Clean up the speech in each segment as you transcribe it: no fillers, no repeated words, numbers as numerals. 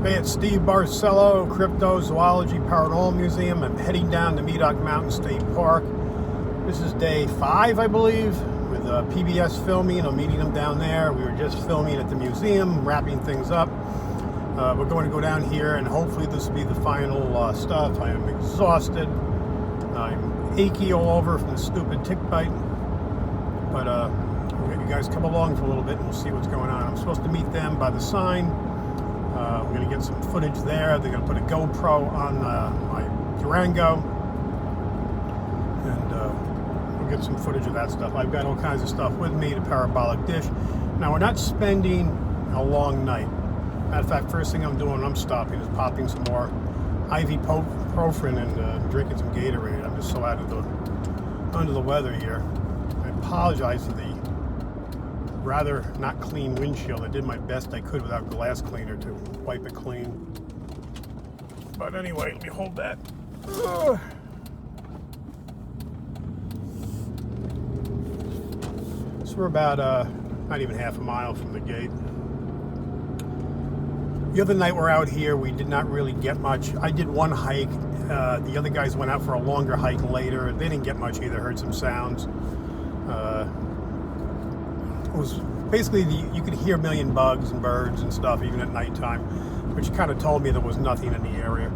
Hey, it's Steve Barcelo, Cryptozoology Paranormal Museum. I'm heading down to Medoc Mountain State Park. This is day 5, I believe, with PBS Filming. I'm meeting them down there. We were just filming at the museum, wrapping things up. We're going to go down here, and hopefully this will be the final stuff. I am exhausted. I'm achy all over from the stupid tick bite. But you guys come along for a little bit, and we'll see what's going on. I'm supposed to meet them by the sign. We're going to get some footage there. They're going to put a GoPro on my Durango, and we'll get some footage of that stuff. I've got all kinds of stuff with me, the parabolic dish. Now, we're not spending a long night. Matter of fact, first thing I'm doing, I'm stopping, is popping some more ibuprofen and drinking some Gatorade. I'm just so under the weather here. I apologize for the rather not clean windshield. I did my best I could without glass cleaner to wipe it clean. But anyway, let me hold that. Ugh. So we're about not even half a mile from the gate. The other night we're out here, we did not really get much. I did one hike. The other guys went out for a longer hike later. They didn't get much either. Heard some sounds. It was basically you could hear a million bugs and birds and stuff even at nighttime, which kind of told me there was nothing in the area.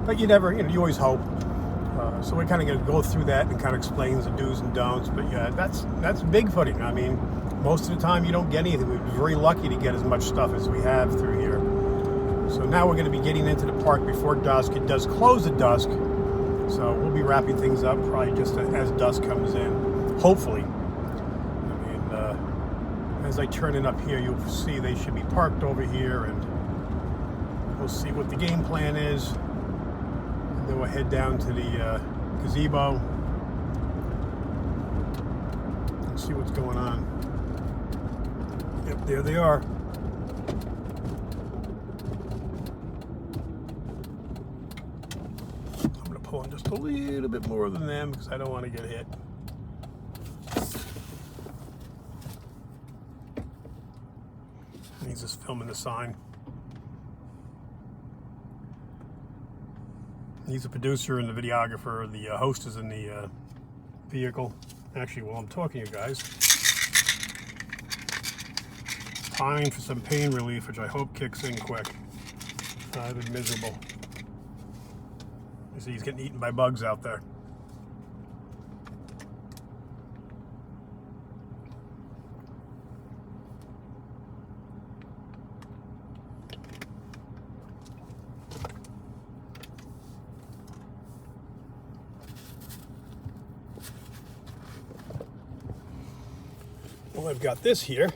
But you always hope. So we're kind of going to go through that and kind of explains the do's and don'ts. But yeah, that's Bigfooting. I mean, most of the time you don't get anything. We're very lucky to get as much stuff as we have through here. So now we're going to be getting into the park before dusk. It does close at dusk, so we'll be wrapping things up probably just as dusk comes in, hopefully. I mean, as I turn it up here, you'll see they should be parked over here, and we'll see what the game plan is. And then we'll head down to the gazebo and see what's going on. Yep, there they are. Pulling just a little bit more than them because I don't want to get hit. He's just filming the sign. He's a producer and the videographer. The host is in the vehicle. Actually, while I'm talking to you guys, time for some pain relief, which I hope kicks in quick. I've been miserable. You see he's getting eaten by bugs out there. Well, I've got this here.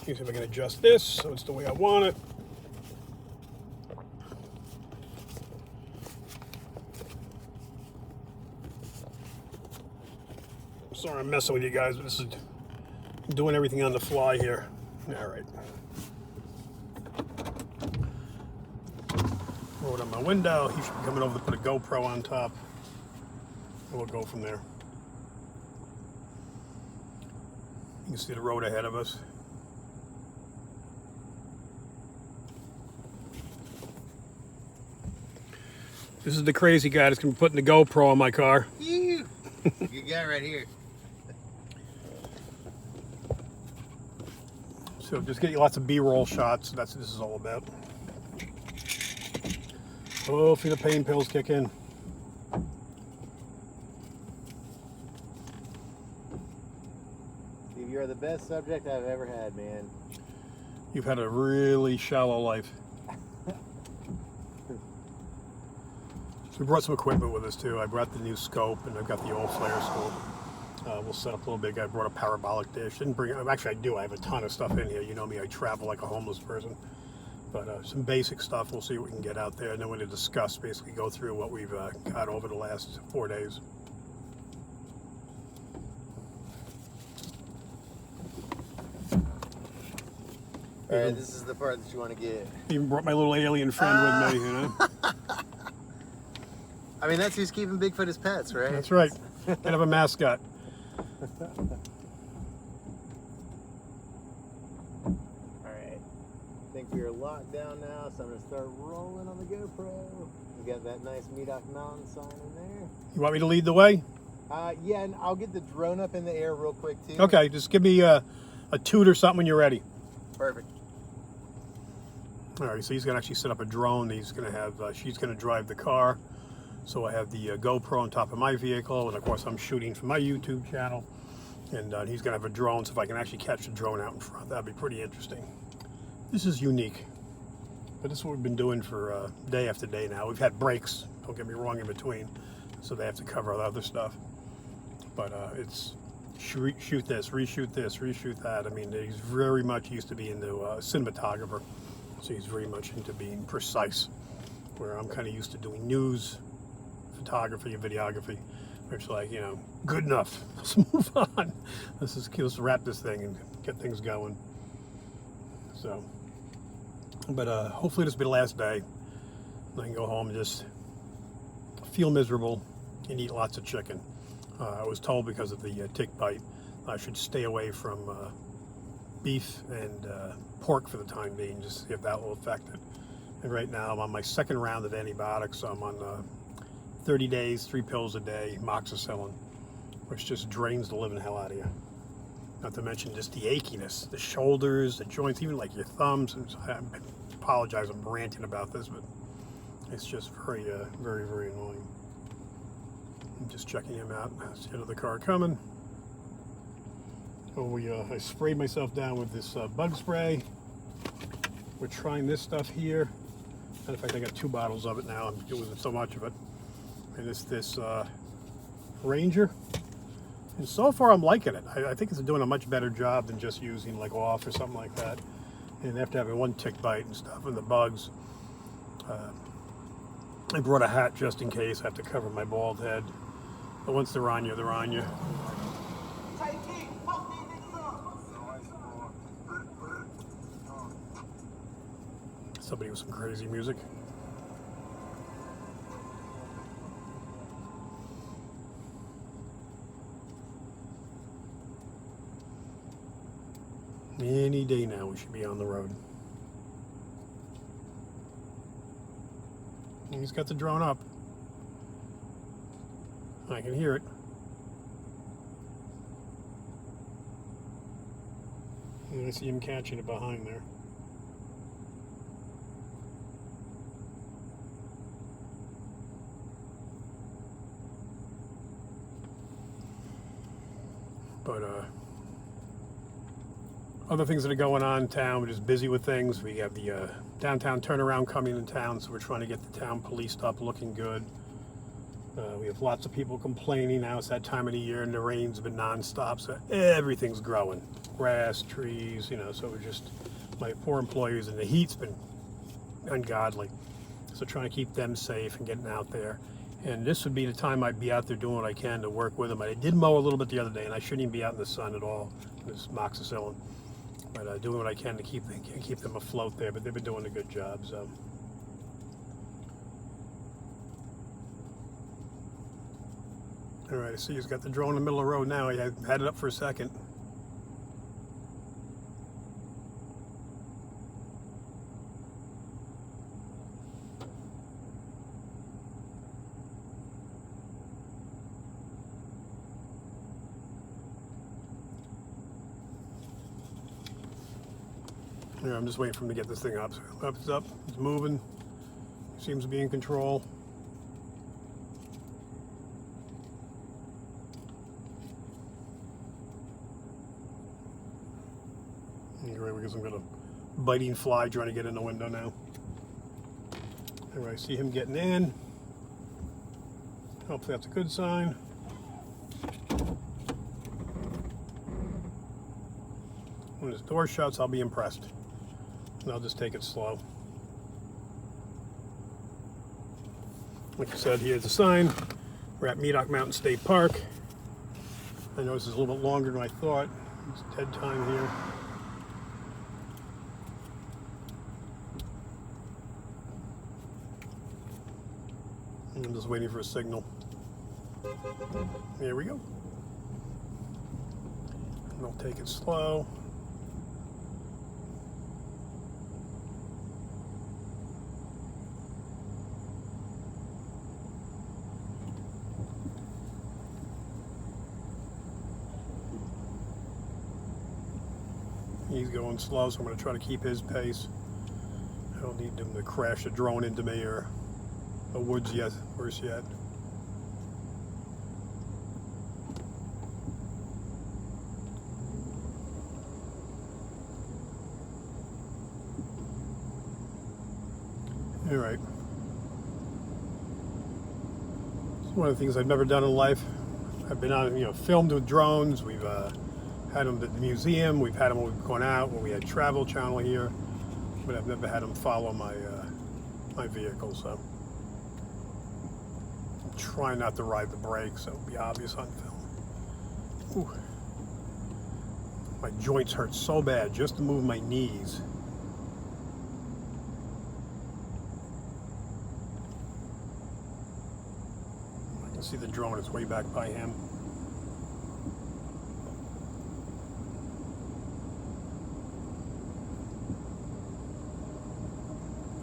See if I can adjust this so it's the way I want it. Sorry I'm messing with you guys, but this is doing everything on the fly here. All right. Throw it on my window. He should be coming over to put a GoPro on top. And we'll go from there. You can see the road ahead of us. This is the crazy guy that's going to be putting the GoPro on my car. You guy right here. So just get you lots of B-roll shots. That's what this is all about. Hopefully the pain pills kick in. Steve, you're the best subject I've ever had, man. You've had a really shallow life. So we brought some equipment with us too. I brought the new scope, and I've got the old flare scope. We'll set up a little bit. I brought a parabolic dish. Didn't bring. Actually, I do. I have a ton of stuff in here. You know me. I travel like a homeless person. But some basic stuff. We'll see what we can get out there, and then we're going to discuss, basically go through what we've got over the last 4 days. All right, this is the part that you want to get. Even brought my little alien friend with me, you know. I mean, that's who's keeping Bigfoot as pets, right? That's right. Kind of a mascot. Alright. think we are locked down now, so I'm gonna start rolling on the GoPro. We got that nice Medoc mountain sign in there. You want me to lead the way? Yeah, and I'll get the drone up in the air real quick too. Okay, just give me a toot or something when you're ready. Perfect. All right, so he's gonna actually set up a drone. He's gonna have, she's gonna drive the car. So I have the GoPro on top of my vehicle, and of course I'm shooting for my YouTube channel. And he's gonna have a drone, so if I can actually catch the drone out in front, that'd be pretty interesting. This is unique, but this is what we've been doing for day after day now. We've had breaks, don't get me wrong, in between, so they have to cover all the other stuff. But it's shoot this, reshoot that. I mean, he's very much used to be into cinematographer, so he's very much into being precise, where I'm kind of used to doing news, photography, and videography. It's like, you know, good enough. Let's move on. Let's wrap this thing and get things going. So, but hopefully this will be the last day. I can go home and just feel miserable and eat lots of chicken. I was told because of the tick bite, I should stay away from beef and pork for the time being, just to see if that will affect it. And right now I'm on my second round of antibiotics. So I'm on 30 days, 3 pills a day, amoxicillin, which just drains the living hell out of you. Not to mention just the achiness, the shoulders, the joints, even like your thumbs. And I apologize, I'm ranting about this, but it's just very, very annoying. I'm just checking him out. I see another car coming. Oh, I sprayed myself down with this bug spray. We're trying this stuff here. And in fact, I got 2 bottles of it now. I'm using so much of it. And it's this Ranger. And so far I'm liking it. I think it's doing a much better job than just using like off or something like that. And after having 1 tick bite and stuff and the bugs, I brought a hat just in case. I have to cover my bald head. But once they're on you, they're on you. Somebody with some crazy music. Any day now we should be on the road. And he's got the drone up. I can hear it. And I see him catching it behind there. But other things that are going on in town, we're just busy with things. We have the downtown turnaround coming in town, so we're trying to get the town policed up, looking good. We have lots of people complaining now. It's that time of the year and the rain's been nonstop, so everything's growing. Grass, trees, you know, so we're just, my poor employees, and the heat's been ungodly. So trying to keep them safe and getting out there. And this would be the time I'd be out there doing what I can to work with them. I did mow a little bit the other day, and I shouldn't even be out in the sun at all. This amoxicillin. But doing what I can to keep them afloat there, but they've been doing a good job. So. All right, I see he's got the drone in the middle of the road now. He had it up for a second. Yeah, I'm just waiting for him to get this thing up. So it's up, it's moving, seems to be in control. Anyway, we got some kind of biting fly trying to get in the window now. Anyway, I see him getting in. Hopefully that's a good sign. When his door shuts, I'll be impressed. And I'll just take it slow. Like I said, here's the sign. We're at Medoc Mountain State Park. I know this is a little bit longer than I thought. It's dead time here. I'm just waiting for a signal. Here we go. And I'll take it slow. he's going slow, so I'm going to try to keep his pace. I don't need him to crash a drone into me or the woods yet, worse yet. All right. It's one of the things I've never done in life. I've been on, filmed with drones. We've had them at the museum. We've had them when we've gone out, when we had Travel Channel here. But I've never had them follow my my vehicle, so I'm trying not to ride the brakes, so it'll be obvious on film. Ooh. My joints hurt so bad just to move my knees. I can see the drone, it's way back by him.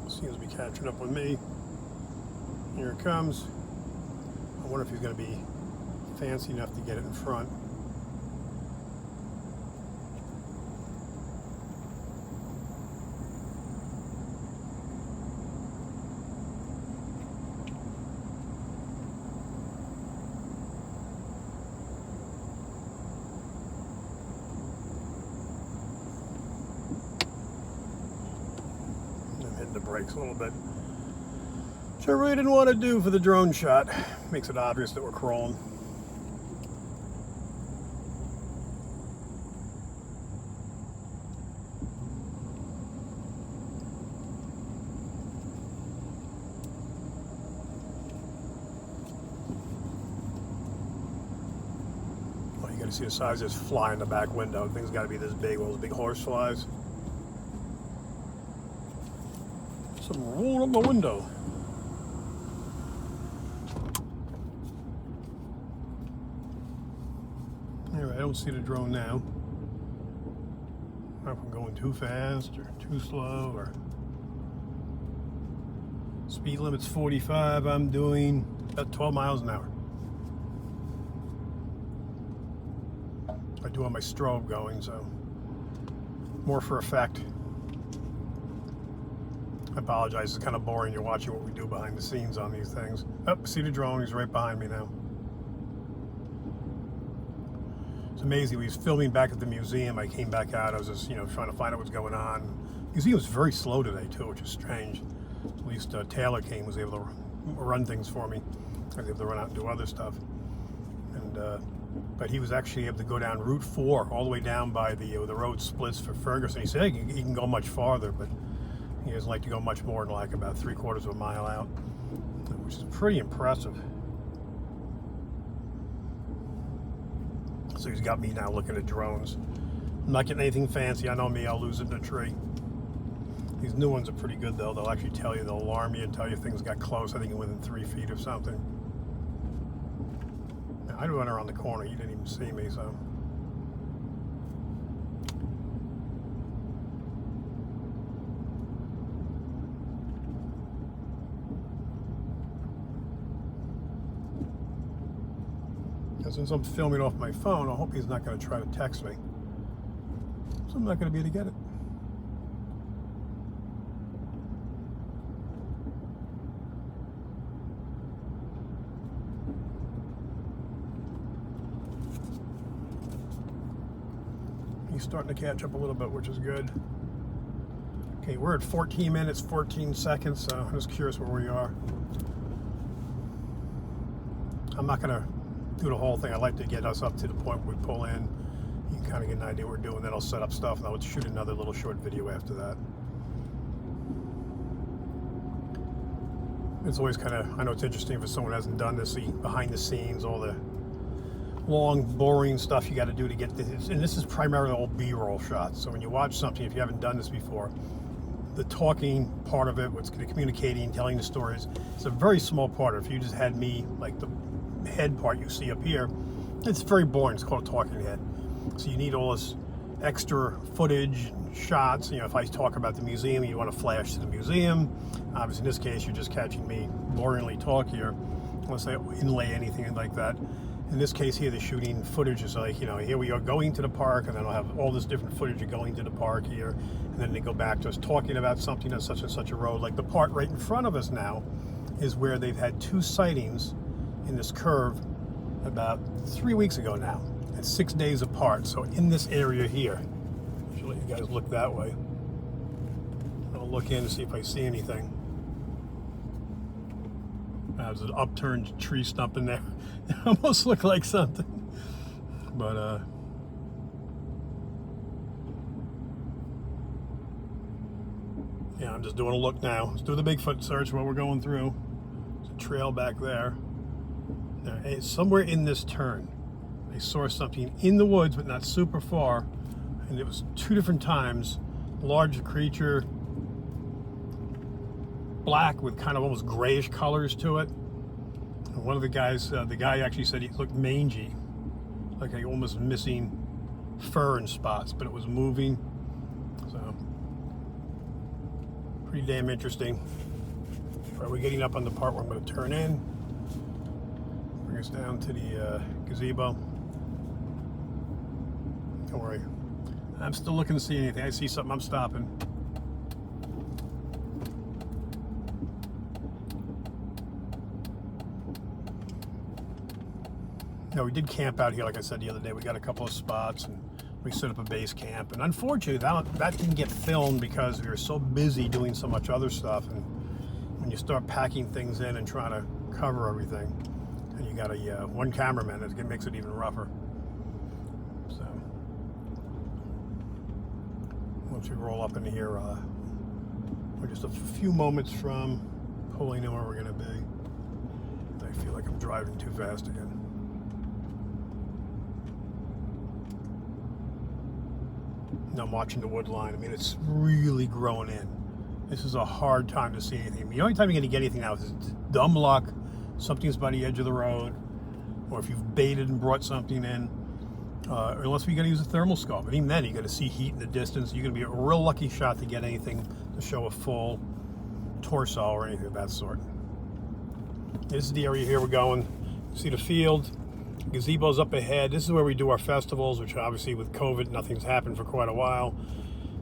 Seems to be catching up with me. Here it comes. I wonder if he's going to be fancy enough to get it in front. The brakes a little bit, which I really didn't want to do for the drone shot. Makes it obvious that we're crawling. Well, you got to see the size of this fly in the back window. The thing's got to be this big, one of those big horse flies. Something rolled up my window. Anyway, I don't see the drone now. I don't know if I'm going too fast or too slow, or speed limit's 45. I'm doing about 12 miles an hour. I do have my strobe going, so more for effect. I apologize, it's kind of boring. You're watching what we do behind the scenes on these things. Oh, see the drone, he's right behind me now. It's amazing, we was filming back at the museum. I came back out, I was just, trying to find out what's going on. The museum was very slow today too, which is strange. At least Taylor came, was able to run things for me. I was able to run out and do other stuff. And but he was actually able to go down Route 4, all the way down by the road splits for Ferguson. He said he can go much farther, but he doesn't like to go much more than like about 3/4 of a mile out, which is pretty impressive. So he's got me now looking at drones. I'm not getting anything fancy. I know me, I'll lose it in a tree. These new ones are pretty good though. They'll actually tell you, they'll alarm you and tell you things got close. I think within 3 feet of something. Now, I went around the corner. He didn't even see me, so. Since I'm filming off my phone, I hope he's not going to try to text me. So I'm not going to be able to get it. He's starting to catch up a little bit, which is good. Okay, we're at 14 minutes, 14 seconds, so I'm just curious where we are. I'm not going to do the whole thing. I like to get us up to the point where we pull in. You can kind of get an idea what we're doing. Then I'll set up stuff and I'll shoot another little short video after that. It's always kind of, I know it's interesting for someone who hasn't done this, see behind the scenes, all the long, boring stuff you got to do to get this. And this is primarily all B-roll shots. So when you watch something, if you haven't done this before, the talking part of it, what's communicating, telling the stories, it's a very small part. If you just had me, like the head part you see up here, it's very boring. It's called a talking head. So you need all this extra footage, shots. If I talk about the museum, you want to flash to the museum. Obviously, in this case, you're just catching me boringly talk here, unless I inlay anything like that. In this case here, the shooting footage is like, you know, here we are going to the park, and then I'll have all this different footage of going to the park here, and then they go back to us talking about something on such and such a road. Like the part right in front of us now is where they've had 2 sightings in this curve about 3 weeks ago now, and 6 days apart. So in this area here, I should let you guys look that way. I'll look in and see if I see anything. There's an upturned tree stump in there. It almost looked like something. But, yeah, I'm just doing a look now. Let's do the Bigfoot search while we're going through. There's a trail back there. Somewhere in this turn, they saw something in the woods, but not super far. And it was 2 different times. Large creature, black with kind of almost grayish colors to it. And one of the guys, the guy actually said he looked mangy, like almost missing fur in spots, but it was moving. So pretty damn interesting. All right, we're getting up on the part where I'm going to turn in, bring us down to the gazebo. Don't worry, I'm still looking to see anything. I see something, I'm stopping. No, we did camp out here, like I said the other day. We got a couple of spots, and we set up a base camp. And unfortunately, that didn't get filmed because we were so busy doing so much other stuff. And when you start packing things in and trying to cover everything, and you got a one cameraman, it makes it even rougher. So once we roll up in here, we're just a few moments from pulling in where we're going to be. I feel like I'm driving too fast again. I'm watching the wood line. I mean, it's really growing in. This is a hard time to see anything. The only time you're going to get anything now is dumb luck. Something's by the edge of the road, or if you've baited and brought something in, unless we got to use a thermal scope. And even then, you got to see heat in the distance. You're going to be a real lucky shot to get anything to show a full torso or anything of that sort. This is the area here we're going. See the field. Gazebo's up ahead. This is where we do our festivals, which obviously with COVID, nothing's happened for quite a while.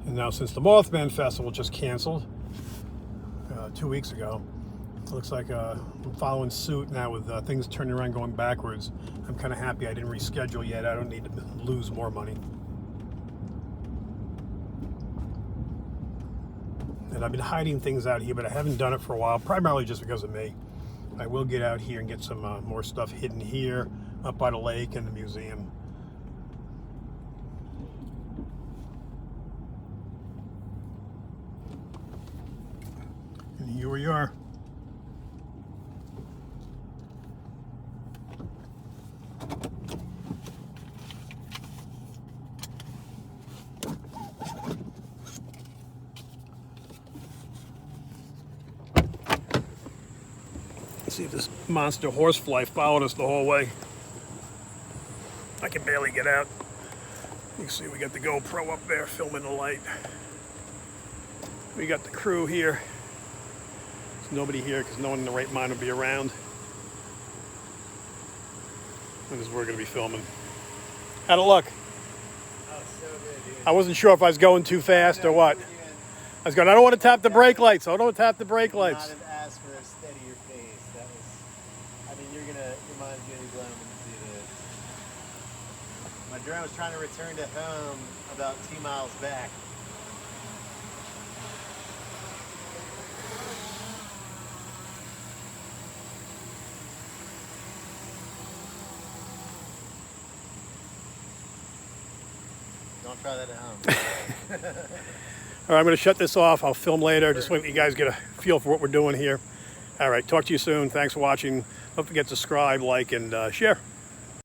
And now since the Mothman Festival just canceled 2 weeks ago, it looks like I'm following suit now with things turning around going backwards. I'm kind of happy I didn't reschedule yet. I don't need to lose more money. And I've been hiding things out here, but I haven't done it for a while, primarily just because of me. I will get out here and get some more stuff hidden here, up by the lake and the museum. And here we are. Let's see if this monster horsefly followed us the whole way. I can barely get out. You can see we got the GoPro up there filming the light. We got the crew here. There's nobody here because no one in the right mind will be around. And this is where we're going to be filming. How'd it look? Oh, so good, dude. I wasn't sure if I was going too fast or what. I was going, I don't want to tap the brake lights. I don't want to tap the brake lights. Not have asked for a steadier pace. That was, I mean, your mind's gonna be blown when you see this. My drone was trying to return to home about 2 miles back. Don't try that at home. All right, I'm going to shut this off. I'll film later. Just so you guys get a feel for what we're doing here. All right, talk to you soon. Thanks for watching. Don't forget to subscribe, like, and share.